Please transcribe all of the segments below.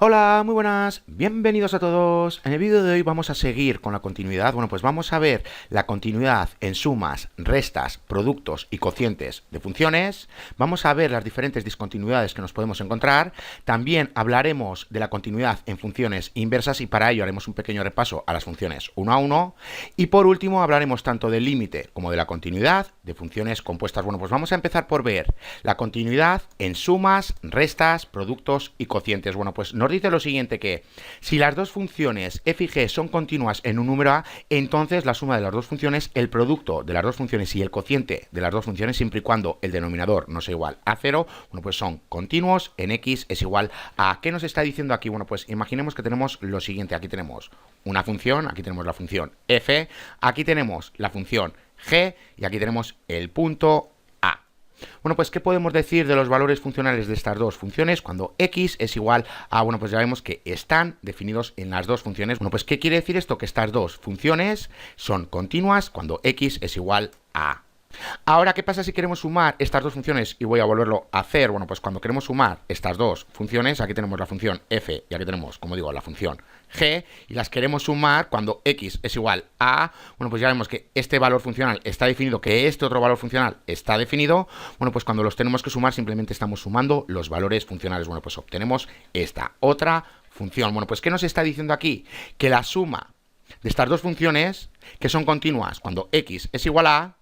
Hola, muy buenas, bienvenidos a todos. En el vídeo de hoy vamos a seguir con la continuidad. Bueno, pues vamos a ver la continuidad en sumas, restas, productos y cocientes de funciones. Vamos a ver las diferentes discontinuidades que nos podemos encontrar. También hablaremos de la continuidad en funciones inversas y para ello haremos un pequeño repaso a las funciones uno a uno. Y por último hablaremos tanto del límite como de la continuidad de funciones compuestas. Bueno, pues vamos a empezar por ver la continuidad en sumas, restas, productos y cocientes. Bueno, pues nos dice lo siguiente, que si las dos funciones f y g son continuas en un número a, entonces la suma de las dos funciones, el producto de las dos funciones y el cociente de las dos funciones, siempre y cuando el denominador no sea igual a 0, bueno, pues son continuos en x es igual a... ¿Qué nos está diciendo aquí? Bueno, pues imaginemos que tenemos lo siguiente. Aquí tenemos una función, aquí tenemos la función f, aquí tenemos la función g y aquí tenemos el punto. Bueno, pues ¿qué podemos decir de los valores funcionales de estas dos funciones cuando x es igual a, bueno, pues ya vemos que están definidos en las dos funciones. Bueno, pues ¿qué quiere decir esto? Que estas dos funciones son continuas cuando x es igual a. Ahora, ¿qué pasa si queremos sumar estas dos funciones? Y voy a volverlo a hacer. Bueno, pues cuando queremos sumar estas dos funciones, aquí tenemos la función f y aquí tenemos, como digo, la función g, y las queremos sumar cuando x es igual a, bueno, pues ya vemos que este valor funcional está definido, que este otro valor funcional está definido. Bueno, pues cuando los tenemos que sumar simplemente estamos sumando los valores funcionales. Bueno, pues obtenemos esta otra función. Bueno, pues ¿qué nos está diciendo aquí? Que la suma de estas dos funciones, que son continuas cuando x es igual a,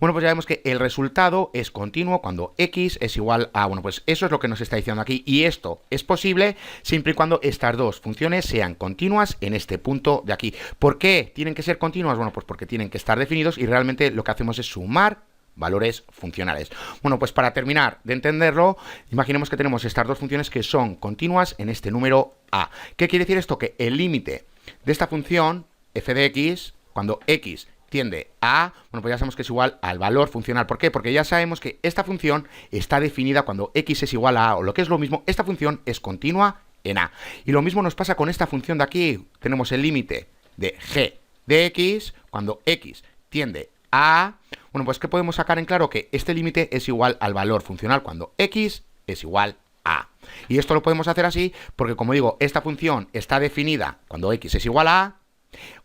bueno, pues ya vemos que el resultado es continuo cuando x es igual a... Bueno, pues eso es lo que nos está diciendo aquí, y esto es posible siempre y cuando estas dos funciones sean continuas en este punto de aquí. ¿Por qué tienen que ser continuas? Bueno, pues porque tienen que estar definidos y realmente lo que hacemos es sumar valores funcionales. Bueno, pues para terminar de entenderlo, imaginemos que tenemos estas dos funciones que son continuas en este número a. ¿Qué quiere decir esto? Que el límite de esta función f de x, cuando x tiende a, bueno, pues ya sabemos que es igual al valor funcional. ¿Por qué? Porque ya sabemos que esta función está definida cuando x es igual a, o lo que es lo mismo, esta función es continua en a. Y lo mismo nos pasa con esta función de aquí. Tenemos el límite de g de x cuando x tiende a. Bueno, pues ¿qué podemos sacar en claro? Que este límite es igual al valor funcional cuando x es igual a. Y esto lo podemos hacer así porque, como digo, esta función está definida cuando x es igual a,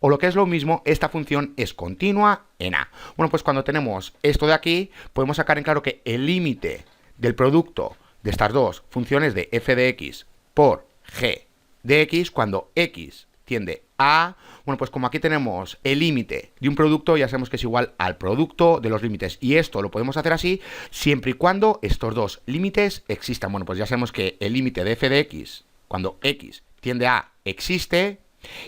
o lo que es lo mismo, esta función es continua en a. Bueno, pues cuando tenemos esto de aquí, podemos sacar en claro que el límite del producto de estas dos funciones de f de x por g de x, cuando x tiende a, bueno, pues como aquí tenemos el límite de un producto, ya sabemos que es igual al producto de los límites. Y esto lo podemos hacer así siempre y cuando estos dos límites existan. Bueno, pues ya sabemos que el límite de f de x, cuando x tiende a, existe.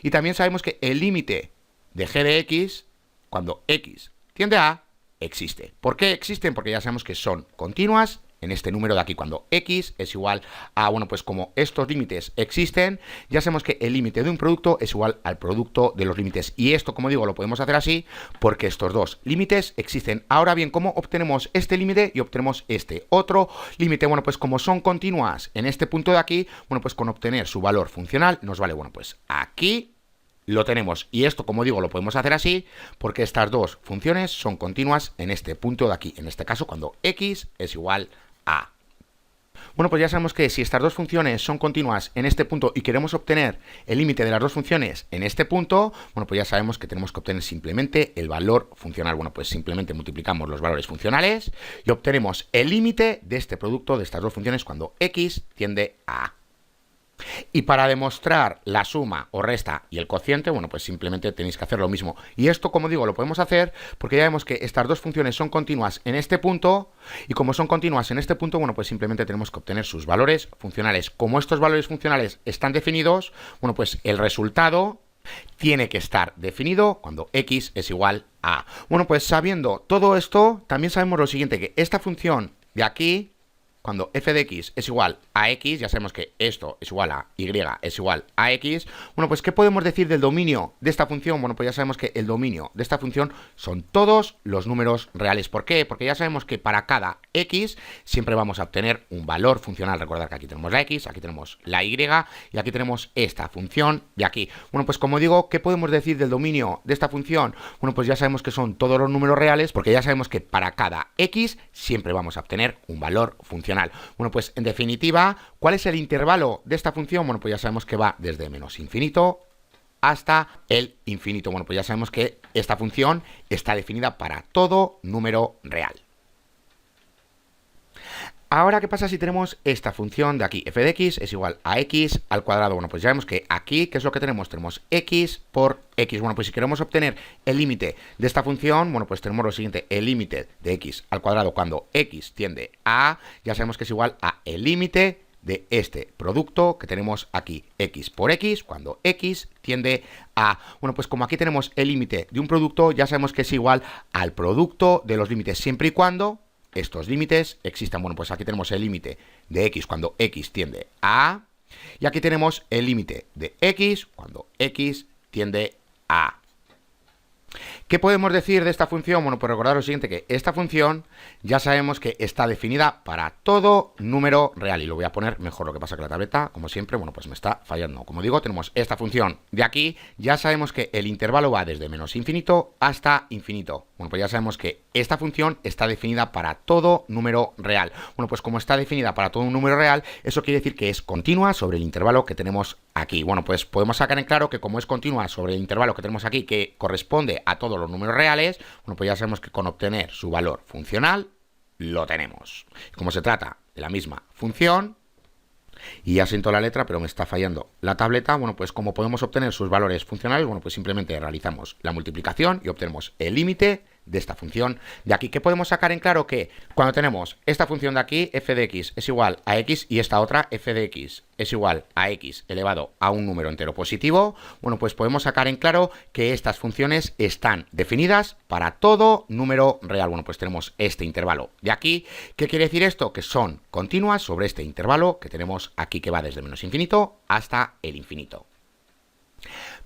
Y también sabemos que el límite de g de x, cuando x tiende a, existe. ¿Por qué existen? Porque ya sabemos que son continuas en este número de aquí, cuando x es igual a, bueno, pues como estos límites existen, ya sabemos que el límite de un producto es igual al producto de los límites. Y esto, como digo, lo podemos hacer así porque estos dos límites existen. Ahora bien, ¿cómo obtenemos este límite y obtenemos este otro límite? Bueno, pues como son continuas en este punto de aquí, bueno, pues con obtener su valor funcional nos vale. Bueno, pues aquí lo tenemos. Y esto, como digo, lo podemos hacer así porque estas dos funciones son continuas en este punto de aquí. En este caso, cuando x es igual a. Bueno, pues ya sabemos que si estas dos funciones son continuas en este punto y queremos obtener el límite de las dos funciones en este punto, bueno, pues ya sabemos que tenemos que obtener simplemente el valor funcional. Bueno, pues simplemente multiplicamos los valores funcionales y obtenemos el límite de este producto de estas dos funciones cuando x tiende a. Y para demostrar la suma o resta y el cociente, bueno, pues simplemente tenéis que hacer lo mismo. Y esto, como digo, lo podemos hacer porque ya vemos que estas dos funciones son continuas en este punto, y como son continuas en este punto, bueno, pues simplemente tenemos que obtener sus valores funcionales. Como estos valores funcionales están definidos, bueno, pues el resultado tiene que estar definido cuando x es igual a. Bueno, pues sabiendo todo esto, también sabemos lo siguiente, que esta función de aquí, cuando f de x es igual a x, ya sabemos que esto es igual a y es igual a x. Bueno, pues ¿qué podemos decir del dominio de esta función? Bueno, pues ya sabemos que el dominio de esta función son todos los números reales. ¿Por qué? Porque ya sabemos que para cada x siempre vamos a obtener un valor funcional. Recordad que aquí tenemos la x, aquí tenemos la y y aquí tenemos esta función de aquí. Bueno, pues como digo, ¿qué podemos decir del dominio de esta función? Bueno, pues ya sabemos que son todos los números reales porque ya sabemos que para cada x siempre vamos a obtener un valor funcional. funcional. Bueno, pues en definitiva, ¿cuál es el intervalo de esta función? Bueno, pues ya sabemos que va desde menos infinito hasta el infinito. Bueno, pues ya sabemos que esta función está definida para todo número real. Ahora, ¿qué pasa si tenemos esta función de aquí? F de x es igual a x al cuadrado. Bueno, pues ya vemos que aquí, ¿qué es lo que tenemos? Tenemos x por x. Bueno, pues si queremos obtener el límite de esta función, bueno, pues tenemos lo siguiente. El límite de x al cuadrado cuando x tiende a A, ya sabemos que es igual a el límite de este producto que tenemos aquí, x por x, cuando x tiende a... Bueno, pues como aquí tenemos el límite de un producto, ya sabemos que es igual al producto de los límites siempre y cuando estos límites existan. Bueno, pues aquí tenemos el límite de x cuando x tiende a A, y aquí tenemos el límite de x cuando x tiende a A. ¿Qué podemos decir de esta función? Bueno, pues recordad lo siguiente, que esta función ya sabemos que está definida para todo número real. Y lo voy a poner mejor, lo que pasa que la tableta, como siempre, bueno, pues me está fallando. Como digo, tenemos esta función de aquí, ya sabemos que el intervalo va desde menos infinito hasta infinito. Bueno, pues ya sabemos que esta función está definida para todo número real. Bueno, pues como está definida para todo un número real, eso quiere decir que es continua sobre el intervalo que tenemos aquí. Bueno, pues podemos sacar en claro que como es continua sobre el intervalo que tenemos aquí, que corresponde a todos los números reales, bueno, pues ya sabemos que con obtener su valor funcional lo tenemos. Como se trata de la misma función, y ya siento la letra, pero me está fallando la tableta, bueno, pues como podemos obtener sus valores funcionales, bueno, pues simplemente realizamos la multiplicación y obtenemos el límite de esta función de aquí. ¿Qué podemos sacar en claro? Que cuando tenemos esta función de aquí, f de x es igual a x, y esta otra, f de x es igual a x elevado a un número entero positivo, bueno, pues podemos sacar en claro que estas funciones están definidas para todo número real. Bueno, pues tenemos este intervalo de aquí. ¿Qué quiere decir esto? Que son continuas sobre este intervalo que tenemos aquí, que va desde menos infinito hasta el infinito.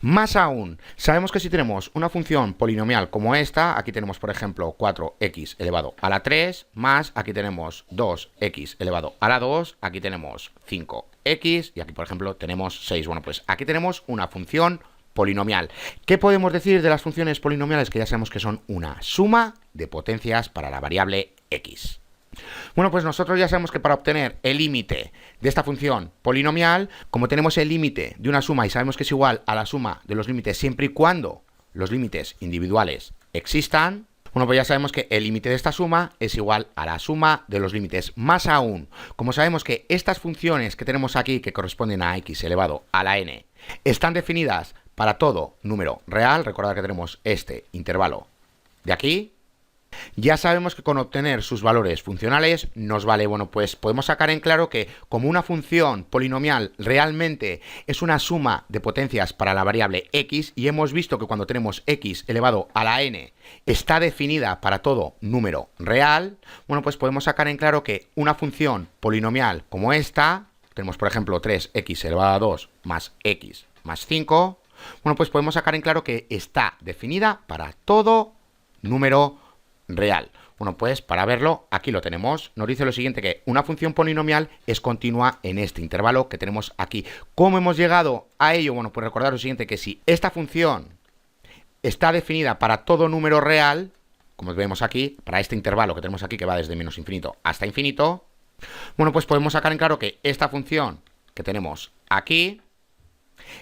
Más aún, sabemos que si tenemos una función polinomial como esta, aquí tenemos por ejemplo 4x elevado a la 3, más aquí tenemos 2x elevado a la 2, aquí tenemos 5x y aquí por ejemplo tenemos 6. Bueno, pues aquí tenemos una función polinomial. ¿Qué podemos decir de las funciones polinomiales? Que ya sabemos que son una suma de potencias para la variable x. Bueno, pues nosotros ya sabemos que para obtener el límite de esta función polinomial, como tenemos el límite de una suma y sabemos que es igual a la suma de los límites siempre y cuando los límites individuales existan, bueno, pues ya sabemos que el límite de esta suma es igual a la suma de los límites. Más aún, como sabemos que estas funciones que tenemos aquí, que corresponden a x elevado a la n, están definidas para todo número real, recordad que tenemos este intervalo de aquí, ya sabemos que con obtener sus valores funcionales nos vale. Bueno, pues podemos sacar en claro que como una función polinomial realmente es una suma de potencias para la variable x, y hemos visto que cuando tenemos x elevado a la n está definida para todo número real, bueno, pues podemos sacar en claro que una función polinomial como esta, tenemos por ejemplo 3x elevado a 2 más x más 5, bueno, pues podemos sacar en claro que está definida para todo número real. Bueno, pues para verlo, aquí lo tenemos. Nos dice lo siguiente, que una función polinomial es continua en este intervalo que tenemos aquí. ¿Cómo hemos llegado a ello? Bueno, pues recordad lo siguiente, que si esta función está definida para todo número real, como vemos aquí, para este intervalo que tenemos aquí, que va desde menos infinito hasta infinito, bueno, pues podemos sacar en claro que esta función que tenemos aquí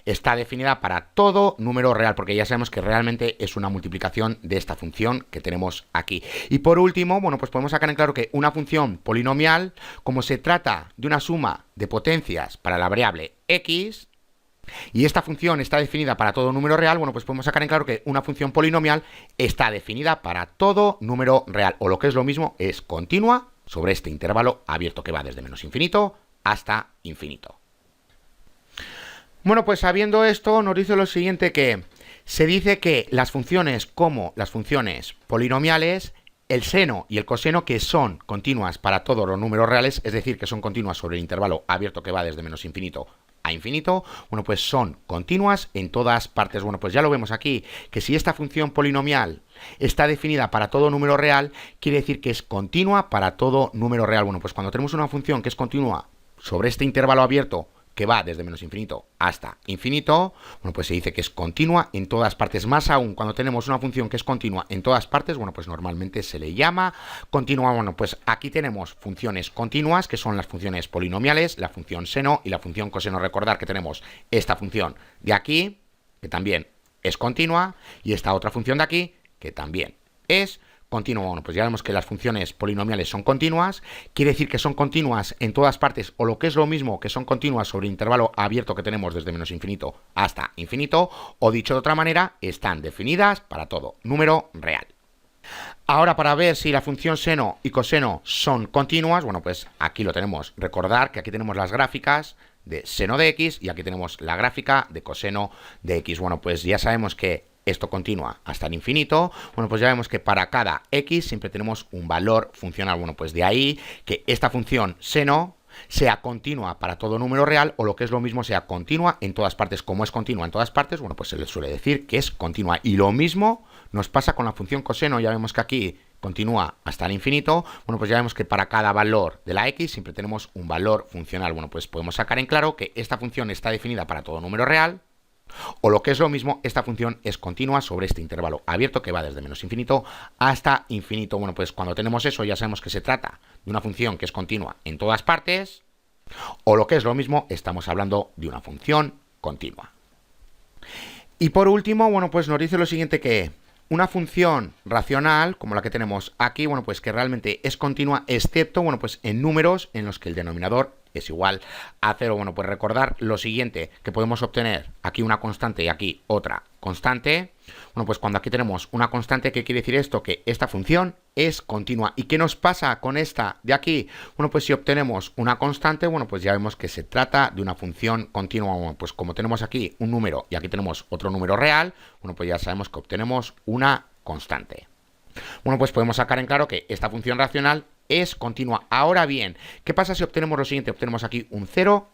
está definida para todo número real, porque ya sabemos que realmente es una multiplicación de esta función que tenemos aquí. Y por último, bueno, pues podemos sacar en claro que una función polinomial, como se trata de una suma de potencias para la variable x, y esta función está definida para todo número real, bueno, pues podemos sacar en claro que una función polinomial está definida para todo número real, o lo que es lo mismo, es continua sobre este intervalo abierto que va desde menos infinito hasta infinito. Bueno, pues sabiendo esto, nos dice lo siguiente, que se dice que las funciones como las funciones polinomiales, el seno y el coseno, que son continuas para todos los números reales, es decir, que son continuas sobre el intervalo abierto que va desde menos infinito a infinito, bueno, pues son continuas en todas partes. Bueno, pues ya lo vemos aquí, que si esta función polinomial está definida para todo número real, quiere decir que es continua para todo número real. Bueno, pues cuando tenemos una función que es continua sobre este intervalo abierto que va desde menos infinito hasta infinito, bueno, pues se dice que es continua en todas partes. Más aún, cuando tenemos una función que es continua en todas partes, bueno, pues normalmente se le llama continua. Bueno, pues aquí tenemos funciones continuas, que son las funciones polinomiales, la función seno y la función coseno. Recordar que tenemos esta función de aquí, que también es continua, y esta otra función de aquí, que también es continua. Bueno, pues ya vemos que las funciones polinomiales son continuas, quiere decir que son continuas en todas partes, o lo que es lo mismo, que son continuas sobre el intervalo abierto que tenemos desde menos infinito hasta infinito, o dicho de otra manera, están definidas para todo número real. Ahora, para ver si la función seno y coseno son continuas, bueno, pues aquí lo tenemos. Recordar que aquí tenemos las gráficas de seno de x y aquí tenemos la gráfica de coseno de x. Bueno, pues ya sabemos que esto continúa hasta el infinito. Bueno, pues ya vemos que para cada x siempre tenemos un valor funcional. Bueno, pues de ahí que esta función seno sea continua para todo número real, o lo que es lo mismo, sea continua en todas partes. Como es continua en todas partes, bueno, pues se le suele decir que es continua. Y lo mismo nos pasa con la función coseno. Ya vemos que aquí continúa hasta el infinito. Bueno, pues ya vemos que para cada valor de la x siempre tenemos un valor funcional. Bueno, pues podemos sacar en claro que esta función está definida para todo número real, o lo que es lo mismo, esta función es continua sobre este intervalo abierto que va desde menos infinito hasta infinito. Bueno, pues cuando tenemos eso ya sabemos que se trata de una función que es continua en todas partes, o lo que es lo mismo, estamos hablando de una función continua. Y por último, bueno, pues nos dice lo siguiente, que una función racional, como la que tenemos aquí, bueno, pues que realmente es continua, excepto, bueno, pues en números en los que el denominador es igual a 0. Bueno, pues recordar lo siguiente, que podemos obtener aquí una constante y aquí otra constante. Bueno, pues cuando aquí tenemos una constante, ¿qué quiere decir esto? Que esta función es continua. ¿Y qué nos pasa con esta de aquí? Bueno, pues si obtenemos una constante, bueno, pues ya vemos que se trata de una función continua. Bueno, pues como tenemos aquí un número y aquí tenemos otro número real, bueno, pues ya sabemos que obtenemos una constante. Bueno, pues podemos sacar en claro que esta función racional es continua. Ahora bien, ¿qué pasa si obtenemos lo siguiente? Obtenemos aquí un 0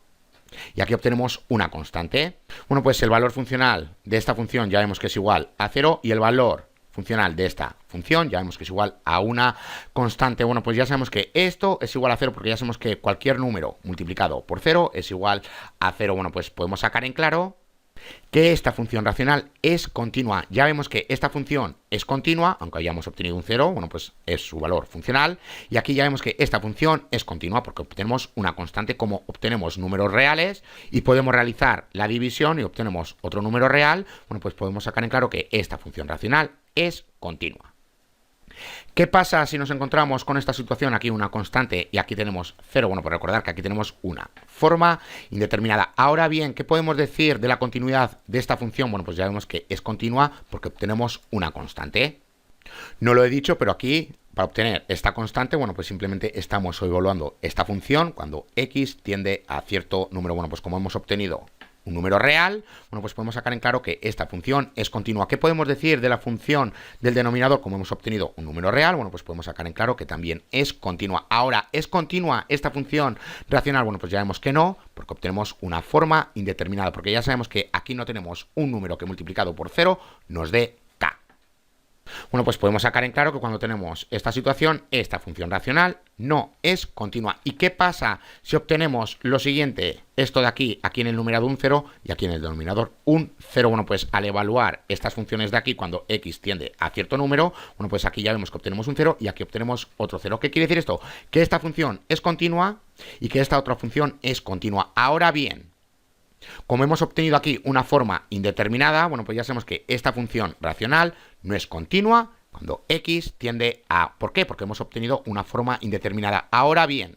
y aquí obtenemos una constante. Bueno, pues el valor funcional de esta función ya vemos que es igual a 0 y el valor funcional de esta función ya vemos que es igual a una constante. Bueno, pues ya sabemos que esto es igual a 0 porque ya sabemos que cualquier número multiplicado por 0 es igual a 0. Bueno, pues podemos sacar en claro que esta función racional es continua. Ya vemos que esta función es continua, aunque hayamos obtenido un 0, bueno, pues es su valor funcional. Y aquí ya vemos que esta función es continua porque obtenemos una constante. Como obtenemos números reales y podemos realizar la división y obtenemos otro número real, bueno, pues podemos sacar en claro que esta función racional es continua. ¿Qué pasa si nos encontramos con esta situación? Aquí una constante y aquí tenemos 0. Bueno, pues recordar que aquí tenemos una forma indeterminada. Ahora bien, ¿qué podemos decir de la continuidad de esta función? Bueno, pues ya vemos que es continua porque obtenemos una constante. No lo he dicho, pero aquí, para obtener esta constante, bueno, pues simplemente estamos evaluando esta función cuando x tiende a cierto número. Bueno, pues como hemos obtenido un número real, bueno, pues podemos sacar en claro que esta función es continua. ¿Qué podemos decir de la función del denominador? Como hemos obtenido un número real, bueno, pues podemos sacar en claro que también es continua. Ahora, ¿es continua esta función racional? Bueno, pues ya vemos que no, porque obtenemos una forma indeterminada, porque ya sabemos que aquí no tenemos un número que multiplicado por 0 nos dé k. Bueno, pues podemos sacar en claro que cuando tenemos esta situación, esta función racional no es continua. ¿Y qué pasa si obtenemos lo siguiente? Esto de aquí, aquí en el numerador un 0 y aquí en el denominador un 0. Bueno, pues al evaluar estas funciones de aquí, cuando x tiende a cierto número, bueno, pues aquí ya vemos que obtenemos un 0 y aquí obtenemos otro 0. ¿Qué quiere decir esto? Que esta función es continua y que esta otra función es continua. Ahora bien, como hemos obtenido aquí una forma indeterminada, bueno, pues ya sabemos que esta función racional no es continua cuando x tiende a... ¿Por qué? Porque hemos obtenido una forma indeterminada. Ahora bien,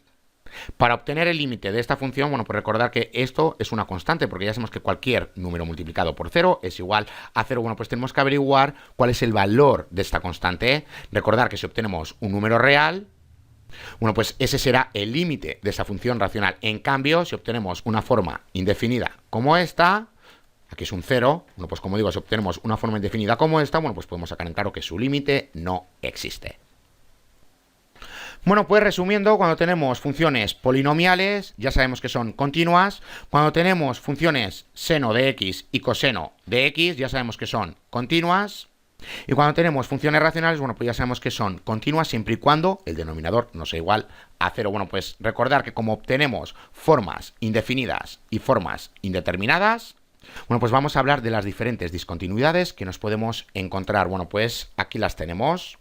para obtener el límite de esta función, bueno, pues recordar que esto es una constante, porque ya sabemos que cualquier número multiplicado por 0 es igual a 0. Bueno, pues tenemos que averiguar cuál es el valor de esta constante. Recordar que si obtenemos un número real, bueno, pues ese será el límite de esa función racional. En cambio, si obtenemos una forma indefinida como esta, aquí es un 0, bueno, pues como digo, si obtenemos una forma indefinida como esta, bueno, pues podemos sacar en claro que su límite no existe. Bueno, pues resumiendo, cuando tenemos funciones polinomiales, ya sabemos que son continuas. Cuando tenemos funciones seno de x y coseno de x, ya sabemos que son continuas. Y cuando tenemos funciones racionales, bueno, pues ya sabemos que son continuas siempre y cuando el denominador no sea igual a cero. Bueno, pues recordar que como obtenemos formas indefinidas y formas indeterminadas, bueno, pues vamos a hablar de las diferentes discontinuidades que nos podemos encontrar. Bueno, pues aquí las tenemos.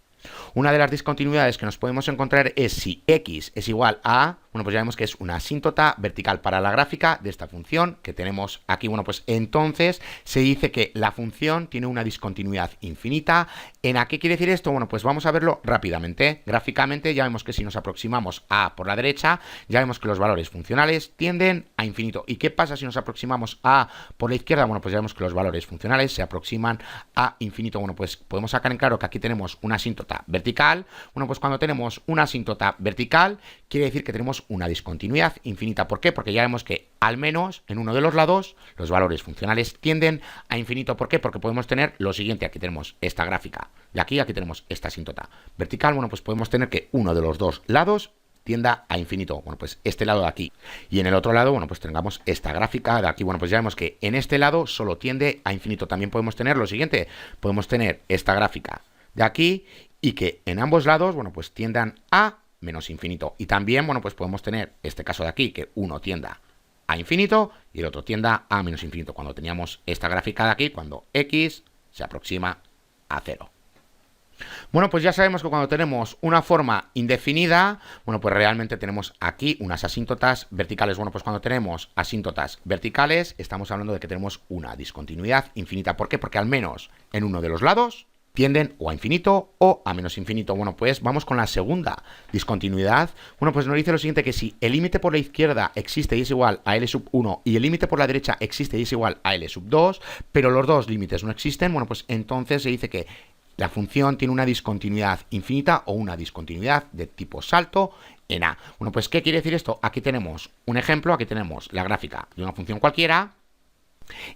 Una de las discontinuidades que nos podemos encontrar es si x es igual a, bueno, pues ya vemos que es una asíntota vertical para la gráfica de esta función que tenemos aquí. Bueno, pues entonces se dice que la función tiene una discontinuidad infinita. ¿En a qué quiere decir esto? Bueno, pues vamos a verlo rápidamente. Gráficamente ya vemos que si nos aproximamos a por la derecha, ya vemos que los valores funcionales tienden a infinito. ¿Y qué pasa si nos aproximamos a por la izquierda? Bueno, pues ya vemos que los valores funcionales se aproximan a infinito. Bueno, pues podemos sacar en claro que aquí tenemos una asíntota vertical. Bueno, pues cuando tenemos una asíntota vertical, quiere decir que tenemos una discontinuidad infinita. ¿Por qué? Porque ya vemos que al menos en uno de los lados los valores funcionales tienden a infinito. ¿Por qué? Porque podemos tener lo siguiente. Aquí tenemos esta gráfica y aquí tenemos esta asíntota vertical. Bueno, pues podemos tener que uno de los dos lados tienda a infinito. Bueno, pues este lado de aquí. Y en el otro lado, bueno, pues tengamos esta gráfica de aquí. Bueno, pues ya vemos que en este lado solo tiende a infinito. También podemos tener lo siguiente. Podemos tener esta gráfica de aquí y que en ambos lados, bueno, pues tiendan a menos infinito. Y también, bueno, pues podemos tener este caso de aquí, que uno tienda a infinito y el otro tienda a menos infinito. Cuando teníamos esta gráfica de aquí, cuando x se aproxima a 0. Bueno, pues ya sabemos que cuando tenemos una forma indefinida, bueno, pues realmente tenemos aquí unas asíntotas verticales. Bueno, pues cuando tenemos asíntotas verticales, estamos hablando de que tenemos una discontinuidad infinita. ¿Por qué? Porque al menos en uno de los lados tienden o a infinito o a menos infinito. Bueno, pues vamos con la segunda discontinuidad. Bueno, pues nos dice lo siguiente, que si el límite por la izquierda existe y es igual a L sub 1 y el límite por la derecha existe y es igual a L sub 2, pero los dos límites no existen, bueno, pues entonces se dice que la función tiene una discontinuidad infinita o una discontinuidad de tipo salto en A. Bueno, pues ¿qué quiere decir esto? Aquí tenemos un ejemplo, aquí tenemos la gráfica de una función cualquiera.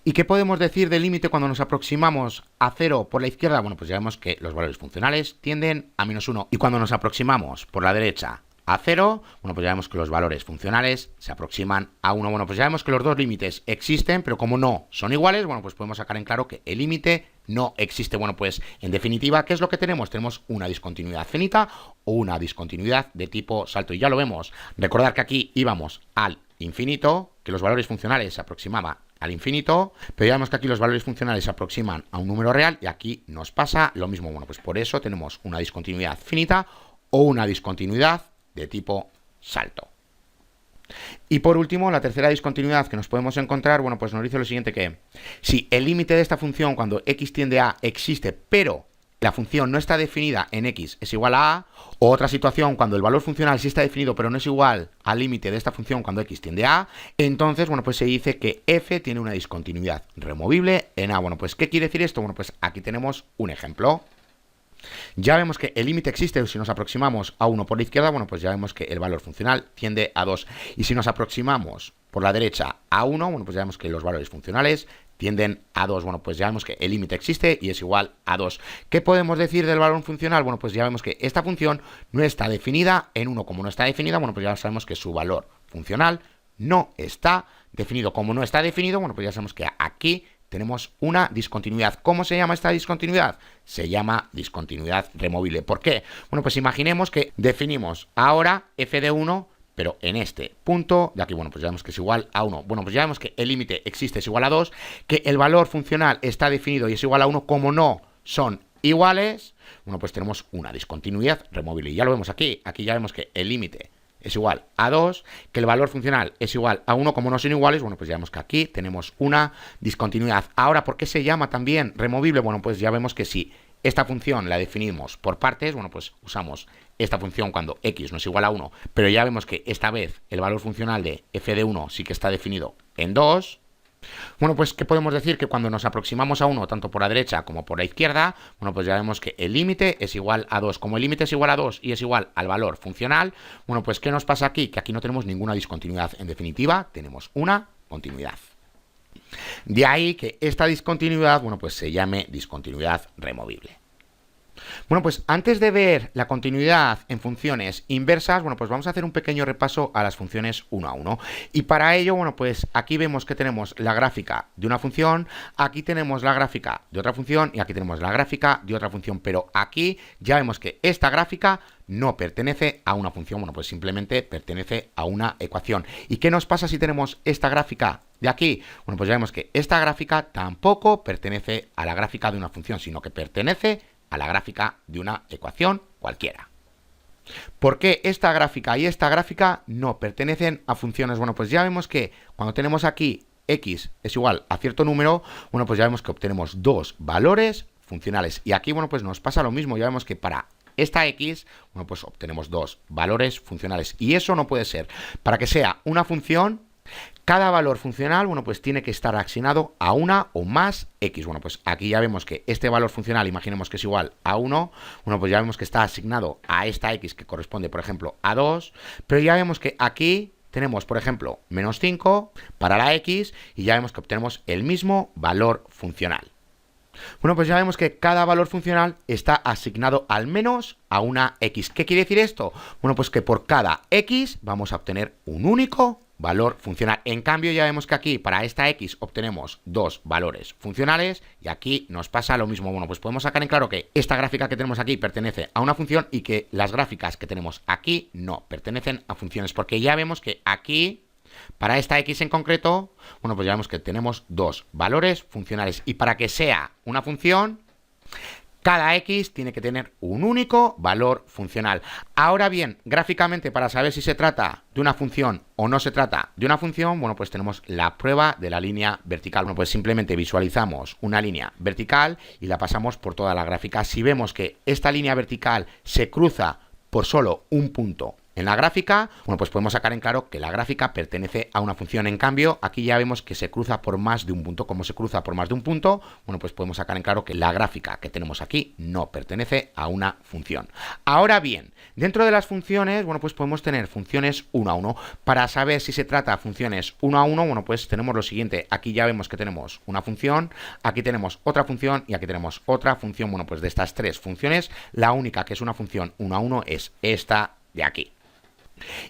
¿Y qué podemos decir del límite cuando nos aproximamos a 0 por la izquierda? Bueno, pues ya vemos que los valores funcionales tienden a menos 1. Y cuando nos aproximamos por la derecha a 0, bueno, pues ya vemos que los valores funcionales se aproximan a 1. Bueno, pues ya vemos que los dos límites existen, pero como no son iguales, bueno, pues podemos sacar en claro que el límite no existe. Bueno, pues en definitiva, ¿qué es lo que tenemos? Tenemos una discontinuidad finita o una discontinuidad de tipo salto. Y ya lo vemos. Recordar que aquí íbamos al infinito, que los valores funcionales se aproximaban al infinito, pero ya vemos que aquí los valores funcionales se aproximan a un número real y aquí nos pasa lo mismo. Bueno, pues por eso tenemos una discontinuidad finita o una discontinuidad de tipo salto. Y por último, la tercera discontinuidad que nos podemos encontrar, bueno, pues nos dice lo siguiente, que si el límite de esta función cuando x tiende a existe, pero la función no está definida en x es igual a, o otra situación cuando el valor funcional sí está definido pero no es igual al límite de esta función cuando x tiende a, entonces, bueno, pues se dice que f tiene una discontinuidad removible en a. Bueno, pues ¿qué quiere decir esto? Bueno, pues aquí tenemos un ejemplo. Ya vemos que el límite existe si nos aproximamos a 1 por la izquierda, bueno, pues ya vemos que el valor funcional tiende a 2. Y si nos aproximamos por la derecha a 1, bueno, pues ya vemos que los valores funcionales tienden a 2. Bueno, pues ya vemos que el límite existe y es igual a 2. ¿Qué podemos decir del valor funcional? Bueno, pues ya vemos que esta función no está definida en 1. Como no está definida, bueno, pues ya sabemos que su valor funcional no está definido. Como no está definido, bueno, pues ya sabemos que aquí tenemos una discontinuidad. ¿Cómo se llama esta discontinuidad? Se llama discontinuidad removible. ¿Por qué? Bueno, pues imaginemos que definimos ahora f de 1, pero en este punto de aquí, bueno, pues ya vemos que es igual a 1. Bueno, pues ya vemos que el límite existe, es igual a 2, que el valor funcional está definido y es igual a 1, como no son iguales, bueno, pues tenemos una discontinuidad removible. Y ya lo vemos aquí. Aquí ya vemos que el límite es igual a 2, que el valor funcional es igual a 1, como no son iguales, bueno, pues ya vemos que aquí tenemos una discontinuidad. Ahora, ¿por qué se llama también removible? Bueno, pues ya vemos que si esta función la definimos por partes, bueno, pues usamos esta función cuando x no es igual a 1, pero ya vemos que esta vez el valor funcional de f de 1 sí que está definido en 2. Bueno, pues ¿qué podemos decir? Que cuando nos aproximamos a 1, tanto por la derecha como por la izquierda, bueno, pues ya vemos que el límite es igual a 2. Como el límite es igual a 2 y es igual al valor funcional, bueno, pues ¿qué nos pasa aquí? Que aquí no tenemos ninguna discontinuidad. En definitiva, tenemos una continuidad. De ahí que esta discontinuidad, bueno, pues se llame discontinuidad removible. Bueno, pues antes de ver la continuidad en funciones inversas, bueno, pues vamos a hacer un pequeño repaso a las funciones uno a uno. Y para ello, bueno, pues aquí vemos que tenemos la gráfica de una función, aquí tenemos la gráfica de otra función y aquí tenemos la gráfica de otra función. Pero aquí ya vemos que esta gráfica no pertenece a una función, bueno, pues simplemente pertenece a una ecuación. ¿Y qué nos pasa si tenemos esta gráfica de aquí? Bueno, pues ya vemos que esta gráfica tampoco pertenece a la gráfica de una función, sino que pertenece a la gráfica de una ecuación cualquiera. ¿Por qué esta gráfica y esta gráfica no pertenecen a funciones? Bueno, pues ya vemos que cuando tenemos aquí x es igual a cierto número, bueno, pues ya vemos que obtenemos dos valores funcionales. Y aquí, bueno, pues nos pasa lo mismo. Ya vemos que para esta x, bueno, pues obtenemos dos valores funcionales. Y eso no puede ser. Para que sea una función, cada valor funcional, bueno, pues tiene que estar asignado a una o más x. Bueno, pues aquí ya vemos que este valor funcional, imaginemos que es igual a 1, bueno, pues ya vemos que está asignado a esta x que corresponde, por ejemplo, a 2, pero ya vemos que aquí tenemos, por ejemplo, menos 5 para la x y ya vemos que obtenemos el mismo valor funcional. Bueno, pues ya vemos que cada valor funcional está asignado al menos a una x. ¿Qué quiere decir esto? Bueno, pues que por cada x vamos a obtener un único valor funcional. En cambio, ya vemos que aquí para esta x obtenemos dos valores funcionales y aquí nos pasa lo mismo. Bueno, pues podemos sacar en claro que esta gráfica que tenemos aquí pertenece a una función y que las gráficas que tenemos aquí no pertenecen a funciones, porque ya vemos que aquí para esta x en concreto, bueno, pues ya vemos que tenemos dos valores funcionales y para que sea una función, cada x tiene que tener un único valor funcional. Ahora bien, gráficamente, para saber si se trata de una función o no se trata de una función, bueno, pues tenemos la prueba de la línea vertical. Bueno, pues simplemente visualizamos una línea vertical y la pasamos por toda la gráfica. Si vemos que esta línea vertical se cruza por solo un punto en la gráfica, bueno, pues podemos sacar en claro que la gráfica pertenece a una función. En cambio, aquí ya vemos que se cruza por más de un punto. Como se cruza por más de un punto, bueno, pues podemos sacar en claro que la gráfica que tenemos aquí no pertenece a una función. Ahora bien, dentro de las funciones, bueno, pues podemos tener funciones uno a uno. Para saber si se trata de funciones uno a uno, bueno, pues tenemos lo siguiente. Aquí ya vemos que tenemos una función, aquí tenemos otra función y aquí tenemos otra función. Bueno, pues de estas tres funciones, la única que es una función uno a uno es esta de aquí.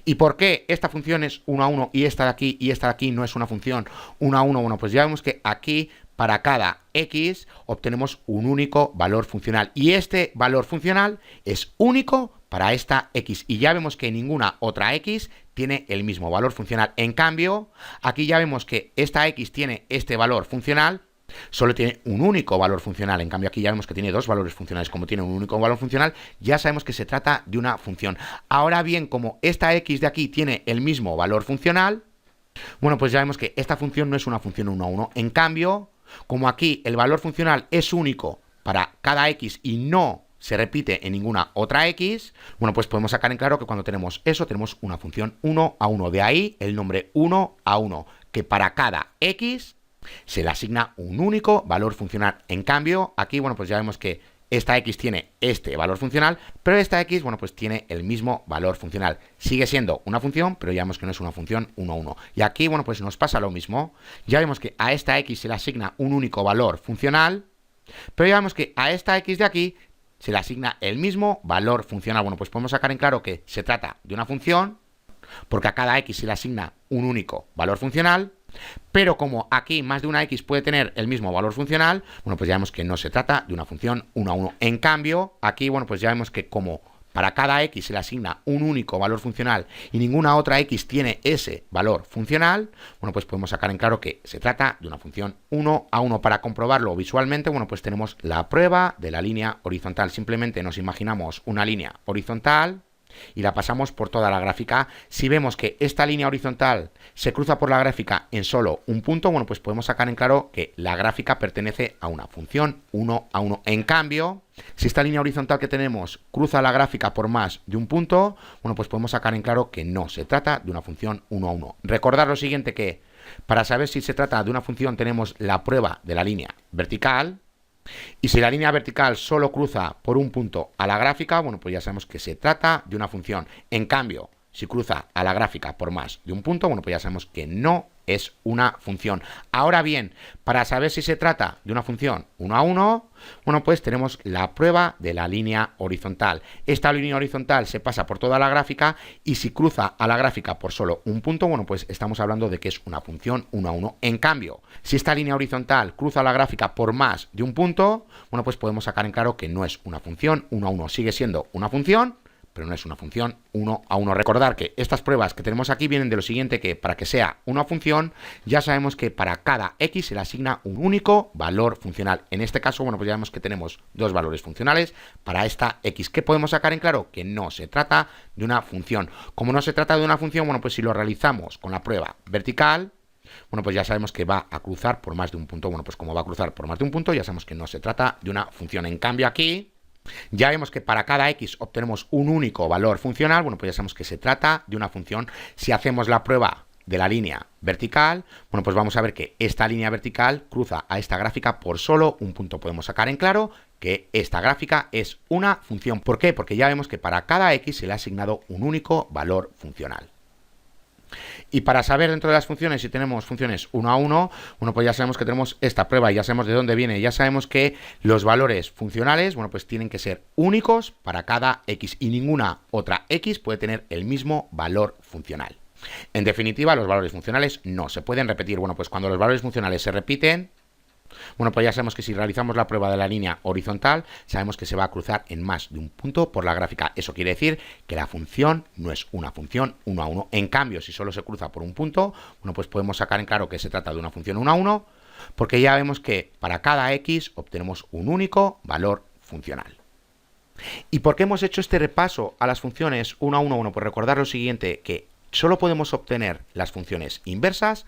¿Y por qué esta función es 1 a 1 y esta de aquí y esta de aquí no es una función 1 a 1? Bueno, pues ya vemos que aquí para cada x obtenemos un único valor funcional y este valor funcional es único para esta x y ya vemos que ninguna otra x tiene el mismo valor funcional. En cambio, aquí ya vemos que esta x tiene este valor funcional, solo tiene un único valor funcional. En cambio aquí ya vemos que tiene dos valores funcionales. Como tiene un único valor funcional, ya sabemos que se trata de una función. Ahora bien, como esta x de aquí tiene el mismo valor funcional, bueno, pues ya vemos que esta función no es una función 1 a 1. En cambio, como aquí el valor funcional es único para cada x y no se repite en ninguna otra x, bueno, pues podemos sacar en claro que cuando tenemos eso, tenemos una función 1 a 1. De ahí el nombre 1 a 1, que para cada x se le asigna un único valor funcional. En cambio, aquí, bueno, pues ya vemos que esta x tiene este valor funcional, pero esta x, bueno, pues tiene el mismo valor funcional. Sigue siendo una función, pero ya vemos que no es una función 1 a 1. Y aquí, bueno, pues nos pasa lo mismo. Ya vemos que a esta x se le asigna un único valor funcional, pero ya vemos que a esta x de aquí se le asigna el mismo valor funcional. Bueno, pues podemos sacar en claro que se trata de una función, porque a cada x se le asigna un único valor funcional, pero como aquí más de una x puede tener el mismo valor funcional, bueno, pues ya vemos que no se trata de una función 1 a 1. En cambio, aquí, bueno, pues ya vemos que como para cada x se le asigna un único valor funcional y ninguna otra x tiene ese valor funcional, bueno, pues podemos sacar en claro que se trata de una función 1 a 1. Para comprobarlo visualmente, bueno, pues tenemos la prueba de la línea horizontal. Simplemente nos imaginamos una línea horizontal y la pasamos por toda la gráfica. Si vemos que esta línea horizontal se cruza por la gráfica en solo un punto, bueno, pues podemos sacar en claro que la gráfica pertenece a una función 1 a 1. En cambio, si esta línea horizontal que tenemos cruza la gráfica por más de un punto, bueno, pues podemos sacar en claro que no se trata de una función 1 a 1. Recordad lo siguiente, que para saber si se trata de una función tenemos la prueba de la línea vertical. Y si la línea vertical solo cruza por un punto a la gráfica, bueno, pues ya sabemos que se trata de una función. En cambio, si cruza a la gráfica por más de un punto, bueno, pues ya sabemos que no es una función. Ahora bien, para saber si se trata de una función 1 a 1, bueno, pues tenemos la prueba de la línea horizontal. Esta línea horizontal se pasa por toda la gráfica y si cruza a la gráfica por solo un punto, bueno, pues estamos hablando de que es una función 1 a 1. En cambio, si esta línea horizontal cruza la gráfica por más de un punto, bueno, pues podemos sacar en claro que no es una función 1 a 1. Sigue siendo una función, pero no es una función 1 a 1. Recordar que estas pruebas que tenemos aquí vienen de lo siguiente, que para que sea una función, ya sabemos que para cada x se le asigna un único valor funcional. En este caso, bueno, pues ya vemos que tenemos dos valores funcionales para esta x. ¿Qué podemos sacar en claro? Que no se trata de una función. Como no se trata de una función, bueno, pues si lo realizamos con la prueba vertical, bueno, pues ya sabemos que va a cruzar por más de un punto. Bueno, pues como va a cruzar por más de un punto, ya sabemos que no se trata de una función. En cambio aquí ya vemos que para cada x obtenemos un único valor funcional. Bueno, pues ya sabemos que se trata de una función. Si hacemos la prueba de la línea vertical, bueno, pues vamos a ver que esta línea vertical cruza a esta gráfica por solo un punto. Podemos sacar en claro que esta gráfica es una función. ¿Por qué? Porque ya vemos que para cada x se le ha asignado un único valor funcional. Y para saber dentro de las funciones si tenemos funciones 1 a 1, bueno, pues ya sabemos que tenemos esta prueba y ya sabemos de dónde viene. Ya sabemos que los valores funcionales, bueno, pues tienen que ser únicos para cada x y ninguna otra x puede tener el mismo valor funcional. En definitiva, los valores funcionales no se pueden repetir. Bueno, pues cuando los valores funcionales se repiten, bueno, pues ya sabemos que si realizamos la prueba de la línea horizontal, sabemos que se va a cruzar en más de un punto por la gráfica. Eso quiere decir que la función no es una función 1 a 1. En cambio, si solo se cruza por un punto, bueno, pues podemos sacar en claro que se trata de una función 1 a 1, porque ya vemos que para cada x obtenemos un único valor funcional. ¿Y por qué hemos hecho este repaso a las funciones 1 a 1? Bueno, pues recordar lo siguiente, que solo podemos obtener las funciones inversas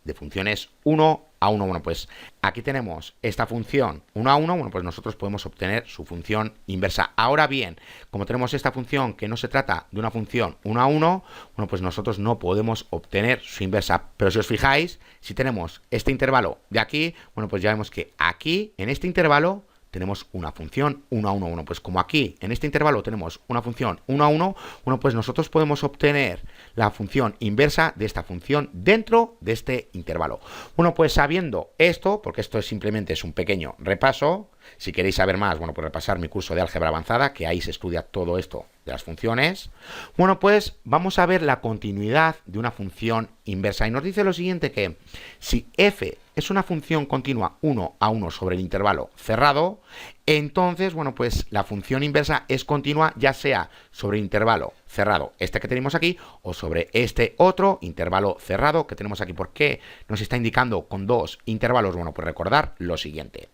de funciones 1 a 1. Bueno, pues aquí tenemos esta función 1 a 1, bueno, pues nosotros podemos obtener su función inversa. Ahora bien, como tenemos esta función que no se trata de una función 1 a 1, bueno, pues nosotros no podemos obtener su inversa. Pero si os fijáis, si tenemos este intervalo de aquí, bueno, pues ya vemos que aquí, en este intervalo, tenemos una función 1 a 1. Bueno, pues como aquí, en este intervalo, tenemos una función 1 a 1, bueno, pues nosotros podemos obtener la función inversa de esta función dentro de este intervalo. Bueno, pues sabiendo esto, porque esto simplemente es un pequeño repaso, si queréis saber más, bueno, pues repasar mi curso de álgebra avanzada, que ahí se estudia todo esto de las funciones. Bueno, pues vamos a ver la continuidad de una función inversa. Y nos dice lo siguiente, que si f es una función continua 1 a 1 sobre el intervalo cerrado, entonces, bueno, pues la función inversa es continua ya sea sobre el intervalo cerrado, este que tenemos aquí, o sobre este otro intervalo cerrado que tenemos aquí. ¿Por qué nos está indicando con dos intervalos? Bueno, pues recordar lo siguiente.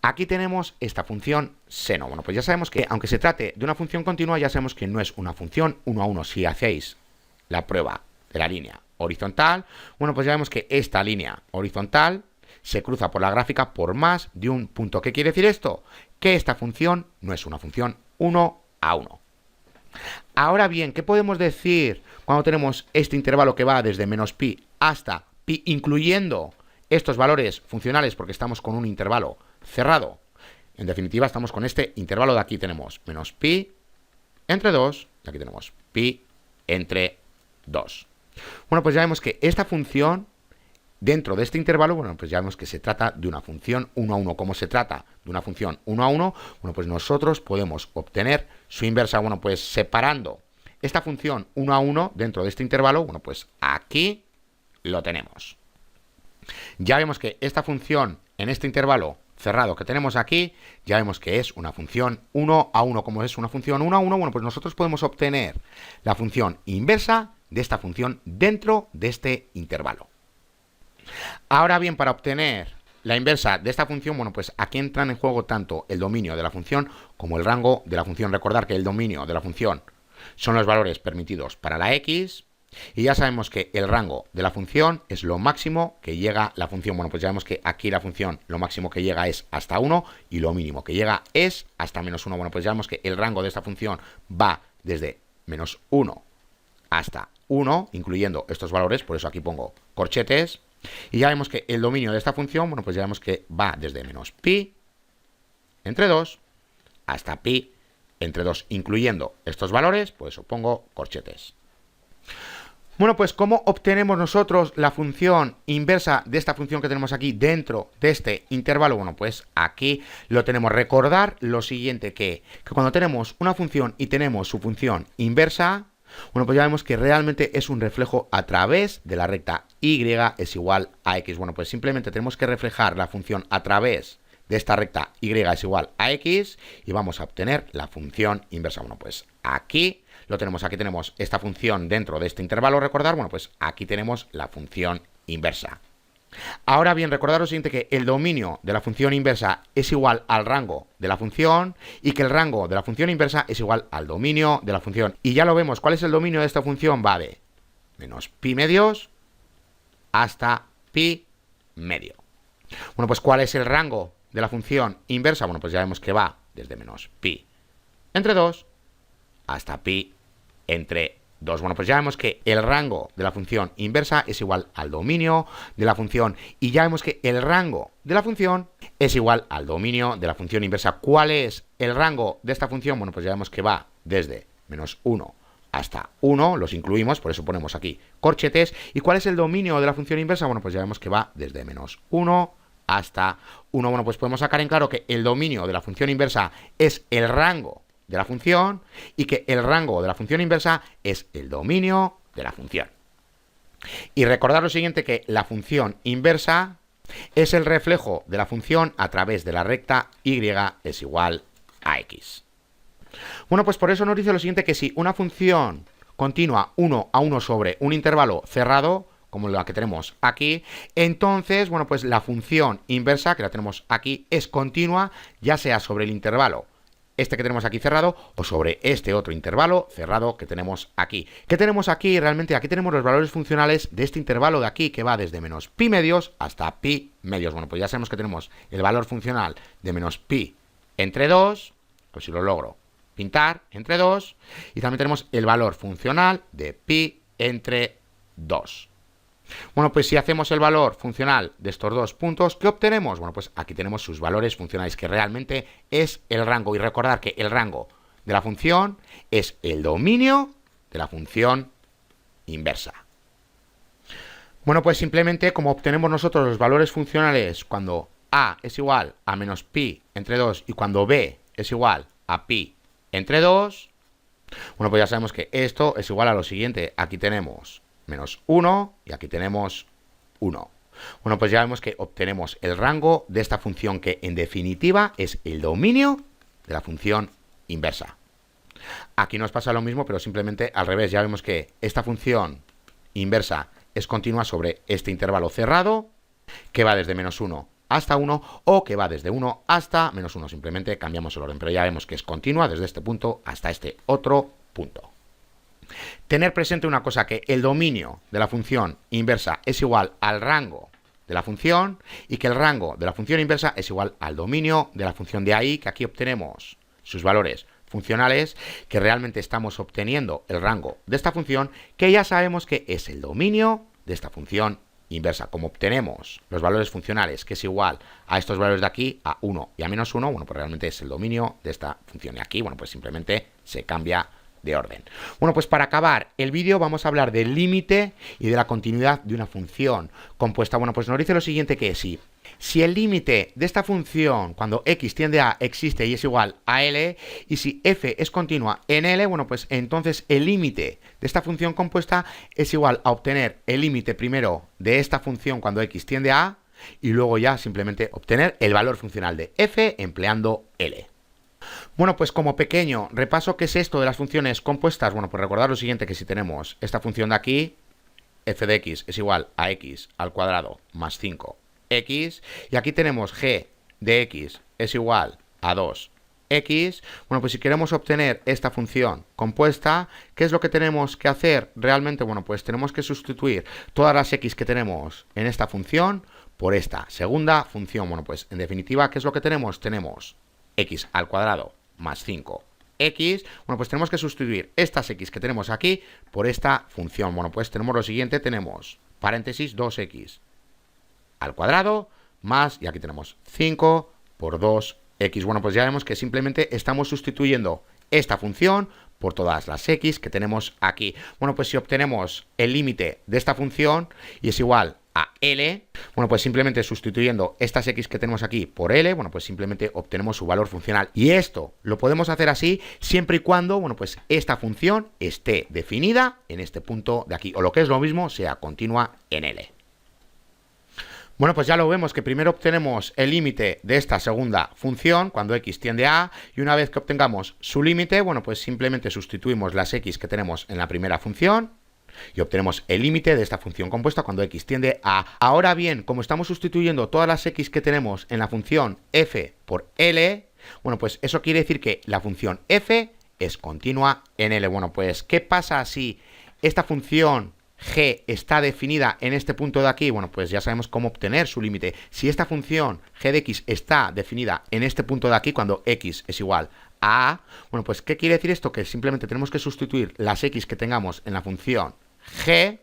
Aquí tenemos esta función seno. Bueno, pues ya sabemos que aunque se trate de una función continua, ya sabemos que no es una función 1 a 1. Si hacéis la prueba de la línea horizontal, bueno, pues ya vemos que esta línea horizontal se cruza por la gráfica por más de un punto. ¿Qué quiere decir esto? Que esta función no es una función 1 a 1. Ahora bien, ¿qué podemos decir cuando tenemos este intervalo que va desde menos pi hasta pi, incluyendo estos valores funcionales, porque estamos con un intervalo cerrado? En definitiva, estamos con este intervalo de aquí. Tenemos menos pi entre 2, y aquí tenemos pi entre 2. Bueno, pues ya vemos que esta función, dentro de este intervalo, bueno, pues ya vemos que se trata de una función 1 a 1. Como se trata de una función 1 a 1, bueno, pues nosotros podemos obtener su inversa. Bueno, pues separando esta función 1 a 1 dentro de este intervalo, bueno, pues aquí lo tenemos. Ya vemos que esta función en este intervalo cerrado que tenemos aquí, ya vemos que es una función 1 a 1. Como es una función 1 a 1, bueno, pues nosotros podemos obtener la función inversa de esta función dentro de este intervalo. Ahora bien, para obtener la inversa de esta función, bueno, pues aquí entran en juego tanto el dominio de la función como el rango de la función. Recordar que el dominio de la función son los valores permitidos para la x, y ya sabemos que el rango de la función es lo máximo que llega la función. Bueno, pues ya vemos que aquí la función lo máximo que llega es hasta 1 y lo mínimo que llega es hasta menos 1. Bueno, pues ya vemos que el rango de esta función va desde menos 1 hasta 1, incluyendo estos valores, por eso aquí pongo corchetes. Y ya vemos que el dominio de esta función, bueno, pues ya vemos que va desde menos pi entre 2 hasta pi entre 2, incluyendo estos valores, pues pongo corchetes. Bueno, pues ¿cómo obtenemos nosotros la función inversa de esta función que tenemos aquí dentro de este intervalo? Bueno, pues aquí lo tenemos. Recordar lo siguiente, que cuando tenemos una función y tenemos su función inversa, bueno, pues ya vemos que realmente es un reflejo a través de la recta y es igual a x. Bueno, pues simplemente tenemos que reflejar la función a través de esta recta y es igual a x y vamos a obtener la función inversa. Bueno, pues aquí lo tenemos. Aquí tenemos esta función dentro de este intervalo, recordar. Bueno, pues aquí tenemos la función inversa. Ahora bien, recordad lo siguiente, que el dominio de la función inversa es igual al rango de la función y que el rango de la función inversa es igual al dominio de la función. Y ya lo vemos, ¿cuál es el dominio de esta función? Va de menos pi medios hasta pi medio. Bueno, pues ¿cuál es el rango de la función inversa? Bueno, pues ya vemos que va desde menos pi entre 2 hasta pi entre 2. Bueno, pues ya vemos que el rango de la función inversa es igual al dominio de la función y ya vemos que el rango de la función es igual al dominio de la función inversa. ¿Cuál es el rango de esta función? Bueno, pues ya vemos que va desde menos 1 hasta 1, los incluimos, por eso ponemos aquí corchetes. ¿Y cuál es el dominio de la función inversa? Bueno, pues ya vemos que va desde menos 1 hasta 1. Bueno, pues podemos sacar en claro que el dominio de la función inversa es el rango de la función y que el rango de la función inversa es el dominio de la función. Y recordad lo siguiente, que la función inversa es el reflejo de la función a través de la recta y es igual a x. Bueno, pues por eso nos dice lo siguiente, que si una función continua 1 a 1 sobre un intervalo cerrado, como la que tenemos aquí, entonces, bueno, pues la función inversa, que la tenemos aquí, es continua, ya sea sobre el intervalo este que tenemos aquí cerrado o sobre este otro intervalo cerrado que tenemos aquí. ¿Qué tenemos aquí? Realmente aquí tenemos los valores funcionales de este intervalo de aquí, que va desde menos pi medios hasta pi medios. Bueno, pues ya sabemos que tenemos el valor funcional de menos pi entre 2, pues si lo logro pintar, entre 2, y también tenemos el valor funcional de pi entre 2. Bueno, pues si hacemos el valor funcional de estos dos puntos, ¿qué obtenemos? Bueno, pues aquí tenemos sus valores funcionales, que realmente es el rango. Y recordar que el rango de la función es el dominio de la función inversa. Bueno, pues simplemente como obtenemos nosotros los valores funcionales cuando a es igual a menos pi entre 2 y cuando b es igual a pi entre 2, bueno, pues ya sabemos que esto es igual a lo siguiente. Aquí tenemos menos 1 y aquí tenemos 1. Bueno, pues ya vemos que obtenemos el rango de esta función, que en definitiva es el dominio de la función inversa. Aquí nos pasa lo mismo, pero simplemente al revés. Ya vemos que esta función inversa es continua sobre este intervalo cerrado, que va desde menos 1 hasta 1, o que va desde 1 hasta menos 1. Simplemente cambiamos el orden, pero ya vemos que es continua desde este punto hasta este otro punto. Tener presente una cosa, que el dominio de la función inversa es igual al rango de la función y que el rango de la función inversa es igual al dominio de la función. De ahí que aquí obtenemos sus valores funcionales, que realmente estamos obteniendo el rango de esta función, que ya sabemos que es el dominio de esta función inversa. Como obtenemos los valores funcionales, que es igual a estos valores de aquí, a 1 y a menos 1, bueno, pues realmente es el dominio de esta función. Y aquí, bueno, pues simplemente se cambia de orden. Bueno, pues para acabar el vídeo vamos a hablar del límite y de la continuidad de una función compuesta. Bueno, pues nos dice lo siguiente, que si el límite de esta función cuando x tiende a existe y es igual a L, y si f es continua en L, bueno, pues entonces el límite de esta función compuesta es igual a obtener el límite primero de esta función cuando x tiende a, y luego ya simplemente obtener el valor funcional de f empleando L. Bueno, pues como pequeño repaso, ¿qué es esto de las funciones compuestas? Bueno, pues recordad lo siguiente, que si tenemos esta función de aquí, f de x es igual a x al cuadrado más 5x, y aquí tenemos g de x es igual a 2x, bueno, pues si queremos obtener esta función compuesta, ¿qué es lo que tenemos que hacer realmente? Bueno, pues tenemos que sustituir todas las x que tenemos en esta función por esta segunda función. Bueno, pues en definitiva, ¿qué es lo que tenemos? Tenemos x al cuadrado más 5x, bueno, pues tenemos que sustituir estas x que tenemos aquí por esta función. Bueno, pues tenemos lo siguiente, tenemos paréntesis 2x al cuadrado más, y aquí tenemos 5 por 2x. Bueno, pues ya vemos que simplemente estamos sustituyendo esta función por todas las x que tenemos aquí. Bueno, pues si obtenemos el límite de esta función y es igual a L, bueno, pues simplemente sustituyendo estas x que tenemos aquí por L, bueno, pues simplemente obtenemos su valor funcional. Y esto lo podemos hacer así siempre y cuando, bueno, pues esta función esté definida en este punto de aquí, o lo que es lo mismo, sea continua en L. Bueno, pues ya lo vemos que primero obtenemos el límite de esta segunda función cuando x tiende a A, y una vez que obtengamos su límite, bueno, pues simplemente sustituimos las x que tenemos en la primera función y obtenemos el límite de esta función compuesta cuando x tiende a A. Ahora bien, como estamos sustituyendo todas las x que tenemos en la función f por L, bueno, pues eso quiere decir que la función f es continua en L. Bueno, pues ¿qué pasa si esta función g está definida en este punto de aquí? Bueno, pues ya sabemos cómo obtener su límite. Si esta función g de x está definida en este punto de aquí, cuando x es igual a A, bueno, pues ¿qué quiere decir esto? Que simplemente tenemos que sustituir las x que tengamos en la función g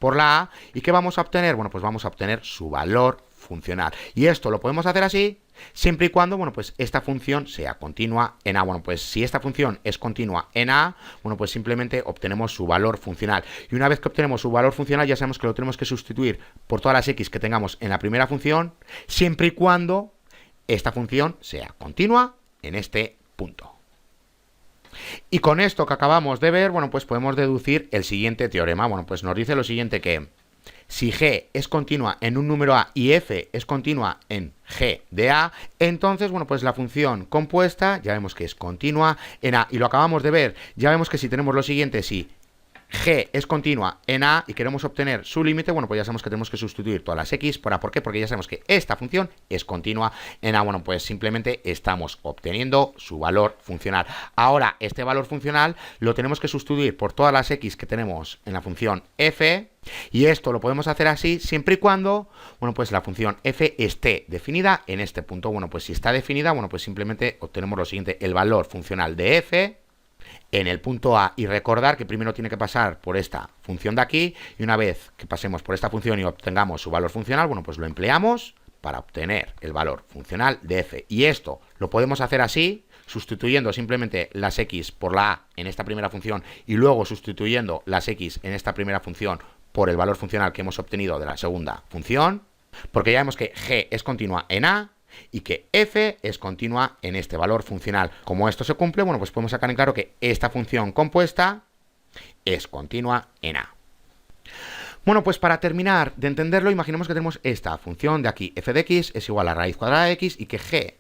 por la a, ¿y qué vamos a obtener? Bueno, pues vamos a obtener su valor funcional. Y esto lo podemos hacer así siempre y cuando, bueno, pues esta función sea continua en A. Bueno, pues si esta función es continua en A, bueno, pues simplemente obtenemos su valor funcional. Y una vez que obtenemos su valor funcional, ya sabemos que lo tenemos que sustituir por todas las x que tengamos en la primera función, siempre y cuando esta función sea continua en este punto. Y con esto que acabamos de ver, bueno, pues podemos deducir el siguiente teorema. Bueno, pues nos dice lo siguiente, que si g es continua en un número a y f es continua en g de a, entonces, bueno, pues la función compuesta ya vemos que es continua en a. Y lo acabamos de ver, ya vemos que si tenemos lo siguiente, si g es continua en a y queremos obtener su límite, bueno, pues ya sabemos que tenemos que sustituir todas las x por a. ¿Por qué? Porque ya sabemos que esta función es continua en a. Bueno, pues simplemente estamos obteniendo su valor funcional. Ahora, este valor funcional lo tenemos que sustituir por todas las x que tenemos en la función f, y esto lo podemos hacer así siempre y cuando, bueno, pues la función f esté definida en este punto. Bueno, pues si está definida, bueno, pues simplemente obtenemos lo siguiente, el valor funcional de f en el punto A, y recordar que primero tiene que pasar por esta función de aquí, y una vez que pasemos por esta función y obtengamos su valor funcional, bueno, pues lo empleamos para obtener el valor funcional de f. Y esto lo podemos hacer así, sustituyendo simplemente las x por la a en esta primera función y luego sustituyendo las x en esta primera función por el valor funcional que hemos obtenido de la segunda función, porque ya vemos que g es continua en a y que f es continua en este valor funcional. Como esto se cumple, bueno, pues podemos sacar en claro que esta función compuesta es continua en a. Bueno, pues para terminar de entenderlo, imaginemos que tenemos esta función de aquí, f de x es igual a raíz cuadrada de x, y que g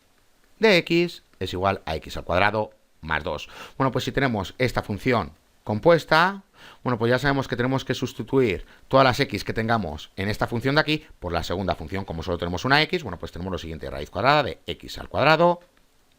de x es igual a x al cuadrado más 2. Bueno, pues si tenemos esta función compuesta, bueno, pues ya sabemos que tenemos que sustituir todas las x que tengamos en esta función de aquí por la segunda función. Como solo tenemos una x, bueno, pues tenemos lo siguiente, raíz cuadrada de x al cuadrado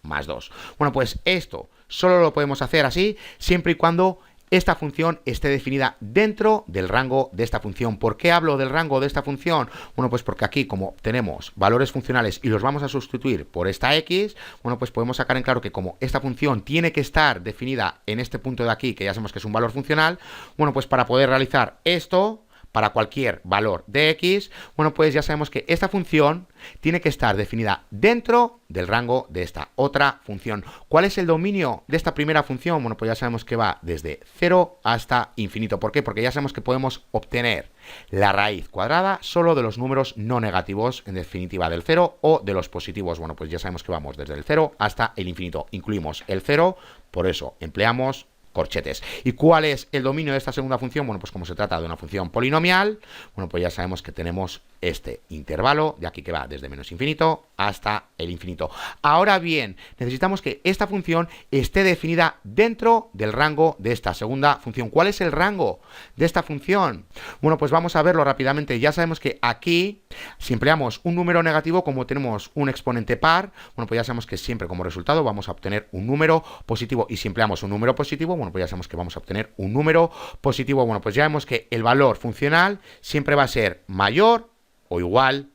más 2. Bueno, pues esto solo lo podemos hacer así siempre y cuando esta función esté definida dentro del rango de esta función. ¿Por qué hablo del rango de esta función? Bueno, pues porque aquí, como tenemos valores funcionales y los vamos a sustituir por esta x, bueno, pues podemos sacar en claro que como esta función tiene que estar definida en este punto de aquí, que ya sabemos que es un valor funcional, bueno, pues para poder realizar esto para cualquier valor de x, bueno, pues ya sabemos que esta función tiene que estar definida dentro del rango de esta otra función. ¿Cuál es el dominio de esta primera función? Bueno, pues ya sabemos que va desde 0 hasta infinito. ¿Por qué? Porque ya sabemos que podemos obtener la raíz cuadrada solo de los números no negativos, en definitiva del 0, o de los positivos. Bueno, pues ya sabemos que vamos desde el 0 hasta el infinito. Incluimos el 0, por eso empleamos corchetes. ¿Y cuál es el dominio de esta segunda función? Bueno, pues como se trata de una función polinomial, bueno, pues ya sabemos que tenemos este intervalo de aquí que va desde menos infinito hasta el infinito. Ahora bien, necesitamos que esta función esté definida dentro del rango de esta segunda función. ¿Cuál es el rango de esta función? Bueno, pues vamos a verlo rápidamente. Ya sabemos que aquí, si empleamos un número negativo, como tenemos un exponente par, bueno, pues ya sabemos que siempre como resultado vamos a obtener un número positivo, y si empleamos un número positivo, bueno, pues ya sabemos que vamos a obtener un número positivo. Bueno, pues ya vemos que el valor funcional siempre va a ser mayor o igual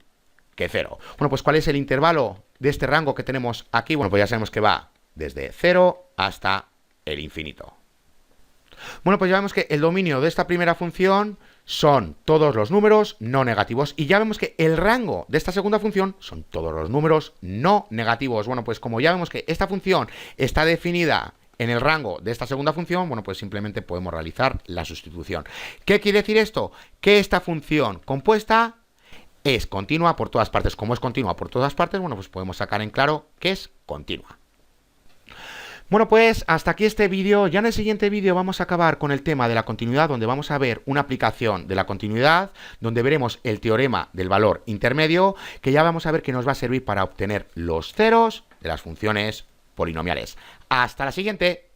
que 0. Bueno, pues ¿cuál es el intervalo de este rango que tenemos aquí? Bueno, pues ya sabemos que va desde 0 hasta el infinito. Bueno, pues ya vemos que el dominio de esta primera función son todos los números no negativos, y ya vemos que el rango de esta segunda función son todos los números no negativos. Bueno, pues como ya vemos que esta función está definida en el rango de esta segunda función, bueno, pues simplemente podemos realizar la sustitución. ¿Qué quiere decir esto? Que esta función compuesta es continua por todas partes. Como es continua por todas partes, bueno, pues podemos sacar en claro que es continua. Bueno, pues hasta aquí este vídeo. Ya en el siguiente vídeo vamos a acabar con el tema de la continuidad, donde vamos a ver una aplicación de la continuidad, donde veremos el teorema del valor intermedio, que ya vamos a ver que nos va a servir para obtener los ceros de las funciones polinomiales. Hasta la siguiente.